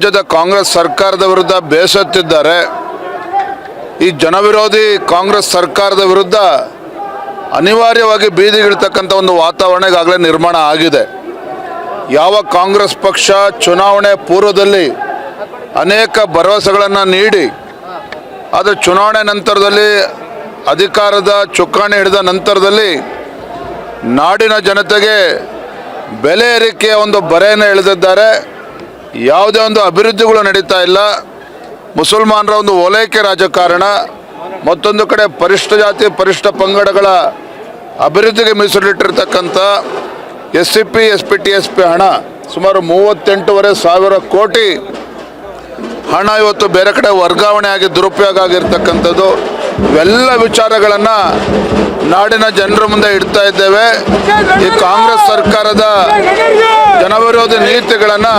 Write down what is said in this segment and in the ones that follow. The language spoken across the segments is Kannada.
ರಾಜ್ಯದ ಕಾಂಗ್ರೆಸ್ ಸರ್ಕಾರದ ವಿರುದ್ಧ ಬೇಸತ್ತಿದ್ದಾರೆ. ಈ ಜನವಿರೋಧಿ ಕಾಂಗ್ರೆಸ್ ಸರ್ಕಾರದ ವಿರುದ್ಧ ಅನಿವಾರ್ಯವಾಗಿ ಬೀದಿಗಿಳಿತಕ್ಕಂಥ ಒಂದು ವಾತಾವರಣ ಈಗಾಗಲೇ ನಿರ್ಮಾಣ ಆಗಿದೆ. ಯಾವ ಕಾಂಗ್ರೆಸ್ ಪಕ್ಷ ಚುನಾವಣೆ ಪೂರ್ವದಲ್ಲಿ ಅನೇಕ ಭರವಸೆಗಳನ್ನು ನೀಡಿ ಆದರೆ ಚುನಾವಣೆ ನಂತರದಲ್ಲಿ ಅಧಿಕಾರದ ಚುಕ್ಕಾಣಿ ಹಿಡಿದ ನಂತರದಲ್ಲಿ ನಾಡಿನ ಜನತೆಗೆ ಬೆಲೆ ಏರಿಕೆಯ ಒಂದು ಬರೆಯನ್ನು ಎಳೆದಿದ್ದಾರೆ. ಯಾವುದೇ ಒಂದು ಅಭಿವೃದ್ಧಿಗಳು ನಡೀತಾ ಇಲ್ಲ. ಮುಸಲ್ಮಾನರ ಒಂದು ಓಲೈಕೆ ರಾಜಕಾರಣ, ಮತ್ತೊಂದು ಕಡೆ ಪರಿಶಿಷ್ಟ ಜಾತಿ ಪರಿಶಿಷ್ಟ ಪಂಗಡಗಳ ಅಭಿವೃದ್ಧಿಗೆ ಮೀಸಲಿಟ್ಟಿರ್ತಕ್ಕಂಥ SCP SPTSP ಹಣ ಸುಮಾರು 38,500 ಕೋಟಿ ಹಣ ಇವತ್ತು ಬೇರೆ ಕಡೆ ವರ್ಗಾವಣೆ ಆಗಿ ದುರುಪಯೋಗ ಆಗಿರ್ತಕ್ಕಂಥದ್ದು. ಇವೆಲ್ಲ ವಿಚಾರಗಳನ್ನು ನಾಡಿನ ಜನರ ಮುಂದೆ ಇಡ್ತಾ ಇದ್ದೇವೆ. ಈ ಕಾಂಗ್ರೆಸ್ ಸರ್ಕಾರದ ಜನವಿರೋಧಿ ನೀತಿಗಳನ್ನು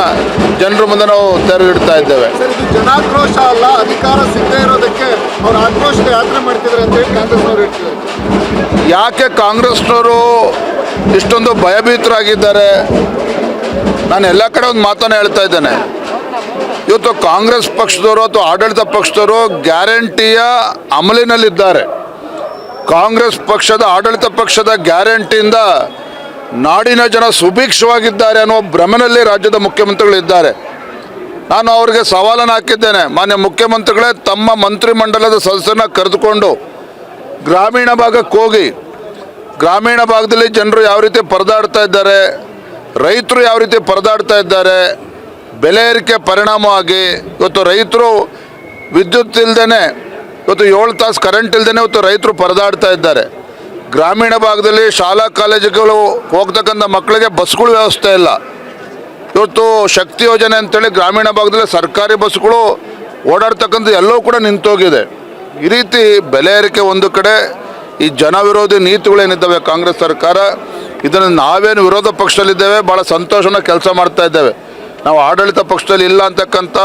ಜನರ ಮುಂದೆ ನಾವು ತೆರೆದಿಡ್ತಾ ಇದ್ದೇವೆ. ಜನಾಕ್ರೋಶ ಅಲ್ಲ, ಅಧಿಕಾರ ಸಿಗದೇ ಇರೋದಕ್ಕೆ ಅವ್ರು ಆಕ್ರೋಶ ಯಾತ್ರೆ ಮಾಡ್ತಿದ್ದಾರೆ ಅಂತ ಹೇಳಿ ಕಾಂಗ್ರೆಸ್ ಅವರು ಹೇಳ್ತಿದ್ದಾರೆ. ಯಾಕೆ ಕಾಂಗ್ರೆಸ್ನವರು ಇಷ್ಟೊಂದು ಭಯಭೀತರಾಗಿದ್ದಾರೆ? ನಾನು ಎಲ್ಲ ಕಡೆ ಒಂದು ಮಾತನ್ನು ಹೇಳ್ತಾ ಇದ್ದೇನೆ. ಇವತ್ತು ಕಾಂಗ್ರೆಸ್ ಪಕ್ಷದವರು ಅಥವಾ ಆಡಳಿತ ಪಕ್ಷದವರು ಗ್ಯಾರಂಟಿಯ ಅಮಲಿನಲ್ಲಿದ್ದಾರೆ. ಕಾಂಗ್ರೆಸ್ ಪಕ್ಷದ ಆಡಳಿತ ಪಕ್ಷದ ಗ್ಯಾರಂಟಿಯಿಂದ ನಾಡಿನ ಜನ ಸುಭಿಕ್ಷವಾಗಿದ್ದಾರೆ ಅನ್ನೋ ಭ್ರಮೆಯಲ್ಲಿ ರಾಜ್ಯದ ಮುಖ್ಯಮಂತ್ರಿಗಳಿದ್ದಾರೆ. ನಾನು ಅವರಿಗೆ ಸವಾಲನ್ನು ಹಾಕಿದ್ದೇನೆ. ಮಾನ್ಯ ಮುಖ್ಯಮಂತ್ರಿಗಳೇ, ತಮ್ಮ ಮಂತ್ರಿಮಂಡಲದ ಸದಸ್ಯರನ್ನ ಕರೆದುಕೊಂಡು ಗ್ರಾಮೀಣ ಭಾಗಕ್ಕೆ ಹೋಗಿ, ಗ್ರಾಮೀಣ ಭಾಗದಲ್ಲಿ ಜನರು ಯಾವ ರೀತಿ ಪರದಾಡ್ತಾ ಇದ್ದಾರೆ, ರೈತರು ಯಾವ ರೀತಿ ಪರದಾಡ್ತಾ ಇದ್ದಾರೆ, ಬೆಲೆ ಏರಿಕೆ ಪರಿಣಾಮವಾಗಿ ಇವತ್ತು ರೈತರು ವಿದ್ಯುತ್ ಇಲ್ಲದೇ ಇವತ್ತು 7 ತಾಸು ಕರೆಂಟ್ ಇಲ್ಲದೇ ಇವತ್ತು ರೈತರು ಪರದಾಡ್ತಾ ಇದ್ದಾರೆ. ಗ್ರಾಮೀಣ ಭಾಗದಲ್ಲಿ ಶಾಲಾ ಕಾಲೇಜುಗಳು ಹೋಗ್ತಕ್ಕಂಥ ಮಕ್ಕಳಿಗೆ ಬಸ್ಗಳ ವ್ಯವಸ್ಥೆ ಇಲ್ಲ. ಇವತ್ತು ಶಕ್ತಿ ಯೋಜನೆ ಅಂತೇಳಿ ಗ್ರಾಮೀಣ ಭಾಗದಲ್ಲಿ ಸರ್ಕಾರಿ ಬಸ್ಗಳು ಓಡಾಡ್ತಕ್ಕಂಥ ಎಲ್ಲವೂ ಕೂಡ ನಿಂತೋಗಿದೆ. ಈ ರೀತಿ ಬೆಲೆ ಏರಿಕೆ ಒಂದು ಕಡೆ, ಈ ಜನವಿರೋಧಿ ನೀತಿಗಳೇನಿದ್ದಾವೆ ಕಾಂಗ್ರೆಸ್ ಸರ್ಕಾರ, ಇದನ್ನು ನಾವೇನು ವಿರೋಧ ಪಕ್ಷದಲ್ಲಿದ್ದೇವೆ, ಭಾಳ ಸಂತೋಷನ ಕೆಲಸ ಮಾಡ್ತಾ ಇದ್ದೇವೆ. ನಾವು ಆಡಳಿತ ಪಕ್ಷದಲ್ಲಿ ಇಲ್ಲ ಅಂತಕ್ಕಂಥ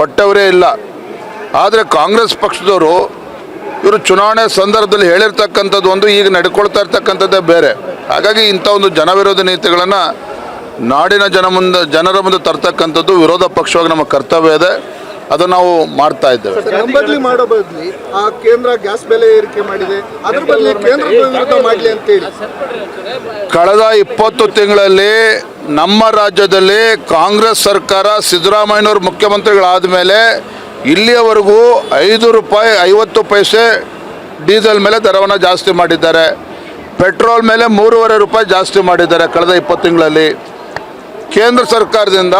ಹೊಟ್ಟೆವರೇ ಇಲ್ಲ. ಆದರೆ ಕಾಂಗ್ರೆಸ್ ಪಕ್ಷದವರು ಇವರು ಚುನಾವಣೆ ಸಂದರ್ಭದಲ್ಲಿ ಹೇಳಿರ್ತಕ್ಕಂಥದ್ದು ಒಂದು, ಈಗ ನಡ್ಕೊಳ್ತಾ ಇರ್ತಕ್ಕಂಥದ್ದೇ ಬೇರೆ. ಹಾಗಾಗಿ ಇಂಥ ಒಂದು ಜನವಿರೋಧಿ ನೀತಿಗಳನ್ನು ನಾಡಿನ ಜನರ ಮುಂದೆ ತರ್ತಕ್ಕಂಥದ್ದು ವಿರೋಧ ಪಕ್ಷವಾಗಿ ನಮ್ಮ ಕರ್ತವ್ಯ ಇದೆ. ಅದನ್ನು ನಾವು ಮಾಡ್ತಾ ಇದ್ದೇವೆ. ಬದಲಿ ಮಾಡೋ ಬದಲಿ ಆ ಕೇಂದ್ರ ಗ್ಯಾಸ್ ಬೆಲೆ ಏರಿಕೆ ಮಾಡಿದೆ, ಅದ್ರ ಬದಲಿ ಕೇಂದ್ರ ವಿರೋಧ ಮಾಡಲಿ ಅಂತೇಳಿ ಕಳೆದ 20 ತಿಂಗಳಲ್ಲಿ ನಮ್ಮ ರಾಜ್ಯದಲ್ಲಿ ಕಾಂಗ್ರೆಸ್ ಸರ್ಕಾರ ಸಿದ್ದರಾಮಯ್ಯನವರು ಮುಖ್ಯಮಂತ್ರಿಗಳಾದ ಮೇಲೆ ಇಲ್ಲಿಯವರೆಗೂ ₹5.50 ಡೀಸೆಲ್ ಮೇಲೆ ದರವನ್ನು ಜಾಸ್ತಿ ಮಾಡಿದ್ದಾರೆ. ಪೆಟ್ರೋಲ್ ಮೇಲೆ ₹3.5 ಜಾಸ್ತಿ ಮಾಡಿದ್ದಾರೆ ಕಳೆದ 20 ತಿಂಗಳಲ್ಲಿ. ಕೇಂದ್ರ ಸರ್ಕಾರದಿಂದ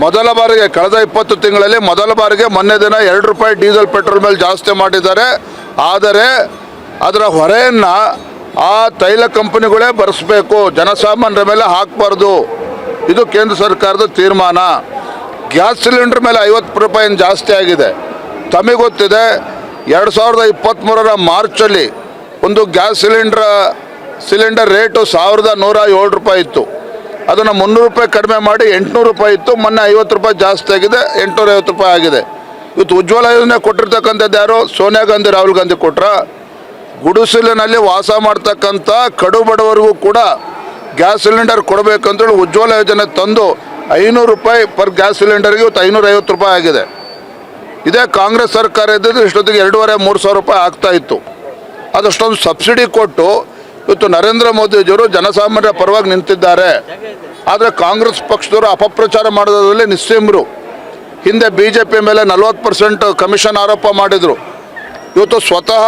ಮೊದಲ ಬಾರಿಗೆ ಕಳೆದ 20 ತಿಂಗಳಲ್ಲಿ ಮೊದಲ ಬಾರಿಗೆ ಮೊನ್ನೆ ದಿನ ₹2 ಡೀಸೆಲ್ ಪೆಟ್ರೋಲ್ ಮೇಲೆ ಜಾಸ್ತಿ ಮಾಡಿದ್ದಾರೆ. ಆದರೆ ಅದರ ಹೊರೆಯನ್ನು ಆ ತೈಲ ಕಂಪನಿಗಳೇ ಭರಿಸಬೇಕು, ಜನಸಾಮಾನ್ಯರ ಮೇಲೆ ಹಾಕಬಾರ್ದು. ಇದು ಕೇಂದ್ರ ಸರ್ಕಾರದ ತೀರ್ಮಾನ. ಗ್ಯಾಸ್ ಸಿಲಿಂಡರ್ ಮೇಲೆ ₹50 ಜಾಸ್ತಿ ಆಗಿದೆ. ತಮಗೆ ಗೊತ್ತಿದೆ, 2023 ಮಾರ್ಚಲ್ಲಿ ಒಂದು ಗ್ಯಾಸ್ ಸಿಲಿಂಡರ್ ರೇಟು ₹1,107 ಇತ್ತು. ಅದನ್ನು ₹300 ಕಡಿಮೆ ಮಾಡಿ ₹800 ಇತ್ತು. ಮೊನ್ನೆ ₹50 ಜಾಸ್ತಿ ಆಗಿದೆ, ₹850 ಆಗಿದೆ. ಇವತ್ತು ಉಜ್ವಲ ಯೋಜನೆ ಕೊಟ್ಟಿರ್ತಕ್ಕಂಥದ್ದು ಯಾರು? ಸೋನಿಯಾ ಗಾಂಧಿ, ರಾಹುಲ್ ಗಾಂಧಿ ಕೊಟ್ರ? ಗುಡಿಸಲಿನಲ್ಲಿ ವಾಸ ಮಾಡ್ತಕ್ಕಂಥ ಕಡು ಬಡವರಿಗೂ ಕೂಡ ಗ್ಯಾಸ್ ಸಿಲಿಂಡರ್ ಕೊಡಬೇಕಂತೇಳಿ ಉಜ್ವಲ ಯೋಜನೆ ತಂದು ₹500 ಪರ್ ಗ್ಯಾಸ್ ಸಿಲಿಂಡರ್ಗೆ ಇವತ್ತು ₹550 ಆಗಿದೆ. ಇದೇ ಕಾಂಗ್ರೆಸ್ ಸರ್ಕಾರ ಇದ್ದಿದ್ದು ಇಷ್ಟೊತ್ತಿಗೆ ₹2,500-3,000 ಆಗ್ತಾ ಇತ್ತು. ಅದಷ್ಟೊಂದು ಸಬ್ಸಿಡಿ ಕೊಟ್ಟು ಇವತ್ತು ನರೇಂದ್ರ ಮೋದಿಜಿಯವರು ಜನಸಾಮಾನ್ಯರ ಪರವಾಗಿ ನಿಂತಿದ್ದಾರೆ. ಆದರೆ ಕಾಂಗ್ರೆಸ್ ಪಕ್ಷದವರು ಅಪಪ್ರಚಾರ ಮಾಡೋದ್ರಲ್ಲಿ ನಿಸ್ಸೀಮರು. ಹಿಂದೆ BJP ಮೇಲೆ 40% ಕಮಿಷನ್ ಆರೋಪ ಮಾಡಿದರು. ಇವತ್ತು ಸ್ವತಃ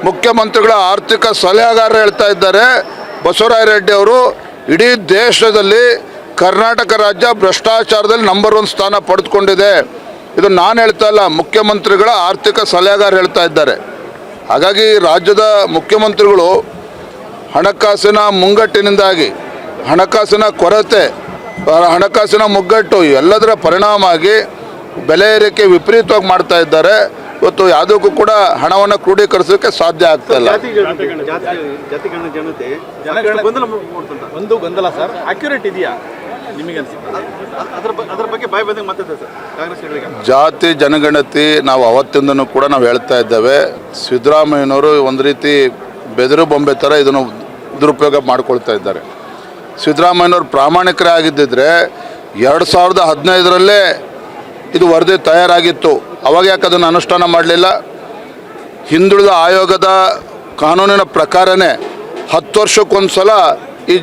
ಮುಖ್ಯಮಂತ್ರಿಗಳ ಆರ್ಥಿಕ ಸಲಹೆಗಾರರು ಹೇಳ್ತಾ ಇದ್ದಾರೆ, ಬಸವರಾಜ ರೆಡ್ಡಿ ಅವರು, ಇಡೀ ದೇಶದಲ್ಲಿ ಕರ್ನಾಟಕ ರಾಜ್ಯ ಭ್ರಷ್ಟಾಚಾರದಲ್ಲಿ ನಂಬರ್ 1 ಸ್ಥಾನ ಪಡೆದುಕೊಂಡಿದೆ. ಇದು ನಾನು ಹೇಳ್ತಾ ಇಲ್ಲ, ಮುಖ್ಯಮಂತ್ರಿಗಳ ಆರ್ಥಿಕ ಸಲಹೆಗಾರ ಹೇಳ್ತಾ ಇದ್ದಾರೆ. ಹಾಗಾಗಿ ರಾಜ್ಯದ ಮುಖ್ಯಮಂತ್ರಿಗಳು ಹಣಕಾಸಿನ ಮುಂಗಟ್ಟಿನಿಂದಾಗಿ, ಹಣಕಾಸಿನ ಕೊರತೆ, ಹಣಕಾಸಿನ ಮುಗ್ಗಟ್ಟು ಎಲ್ಲದರ ಪರಿಣಾಮ ಆಗಿ ಬೆಲೆ ಏರಿಕೆ ವಿಪರೀತವಾಗಿ ಮಾಡ್ತಾ ಇದ್ದಾರೆ. ಇವತ್ತು ಯಾವುದಕ್ಕೂ ಕೂಡ ಹಣವನ್ನು ಕ್ರೋಢೀಕರಿಸೋಕ್ಕೆ ಸಾಧ್ಯ ಆಗ್ತಾ ಇಲ್ಲ. ಒಂದು ಗೊಂದಲ ಸರ್, ಅಕ್ಯುರೇಟ್ ಇದೆಯಾ ನಿಮಗೆ? ಜಾತಿ ಜನಗಣತಿ ನಾವು ಅವತ್ತಿಂದನೂ ಕೂಡ ನಾವು ಹೇಳ್ತಾ ಇದ್ದೇವೆ. ಸಿದ್ದರಾಮಯ್ಯನವರು ಒಂದು ರೀತಿ ಬೆದರು ಬೊಂಬೆ ಥರ ಇದನ್ನು ದುರುಪಯೋಗ ಮಾಡ್ಕೊಳ್ತಾ ಇದ್ದಾರೆ. ಸಿದ್ದರಾಮಯ್ಯನವರು ಪ್ರಾಮಾಣಿಕರೇ ಆಗಿದ್ದಿದ್ರೆ 2015ರಲ್ಲೇ ಇದು ವರದಿ ತಯಾರಾಗಿತ್ತು. ಅವಾಗ ಯಾಕೆ ಅದನ್ನು ಅನುಷ್ಠಾನ ಮಾಡಲಿಲ್ಲ? ಹಿಂದುಳಿದ ಆಯೋಗದ ಕಾನೂನಿನ ಪ್ರಕಾರನೇ 10 ವರ್ಷಕ್ಕೊಂದು ಸಲ ಈ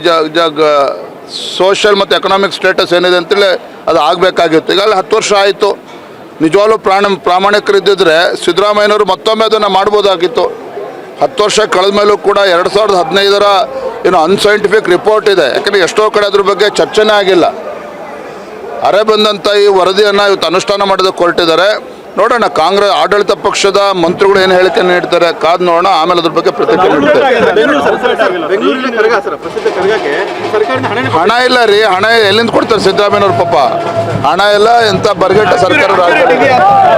ಸೋಷಿಯಲ್ ಮತ್ತು ಎಕನಾಮಿಕ್ ಸ್ಟೇಟಸ್ ಏನಿದೆ ಅಂತೇಳಿ ಅದು ಆಗಬೇಕಾಗಿತ್ತು. ಈಗಾಗಲೇ 10 ವರ್ಷ ಆಯಿತು. ನಿಜವಾಗ್ಲೂ ಪ್ರಾಮಾಣಿಕರಿದ್ದಿದ್ರೆ ಸಿದ್ದರಾಮಯ್ಯನವರು ಮತ್ತೊಮ್ಮೆ ಅದನ್ನು ಮಾಡ್ಬೋದಾಗಿತ್ತು. 10 ವರ್ಷ ಕಳೆದ ಮೇಲೂ ಕೂಡ 2015ರ ಏನು ಅನ್ಸೈಂಟಿಫಿಕ್ ರಿಪೋರ್ಟ್ ಇದೆ. ಯಾಕಂದರೆ ಎಷ್ಟೋ ಕಡೆ ಅದ್ರ ಬಗ್ಗೆ ಚರ್ಚೆನೇ ಆಗಿಲ್ಲ. ಅರೆ ಬಂದಂಥ ಈ ವರದಿಯನ್ನು ಇವತ್ತು ಅನುಷ್ಠಾನ ಮಾಡೋದಕ್ಕೆ ಹೊರಟಿದ್ದಾರೆ. ನೋಡೋಣ, ಕಾಂಗ್ರೆಸ್ ಆಡಳಿತ ಪಕ್ಷದ ಮಂತ್ರಿಗಳು ಏನು ಹೇಳಿಕೆ ನೀಡ್ತಾರೆ, ಕಾದು ನೋಡೋಣ. ಆಮೇಲೆ ಅದ್ರ ಬಗ್ಗೆ ಪ್ರತಿಕ್ರಿಯೆ ನೀಡ್ತಾರೆ. ಬೆಂಗಳೂರಿನ ಕರಗ ಸರ್, ಪ್ರಸಿದ್ಧ ಕರಗಕ್ಕೆ ಸರ್ಕಾರದಿಂದ ಹಣ ಇಲ್ಲ ರೀ. ಹಣ ಎಲ್ಲಿಂದ ಕೊಡ್ತಾರೆ ಸಿದ್ದರಾಮಯ್ಯನವ್ರ? ಪಾಪ ಹಣ ಇಲ್ಲ. ಎಂಥ ಬರ್ಗೆಟ್ಟ ಸರ್ಕಾರ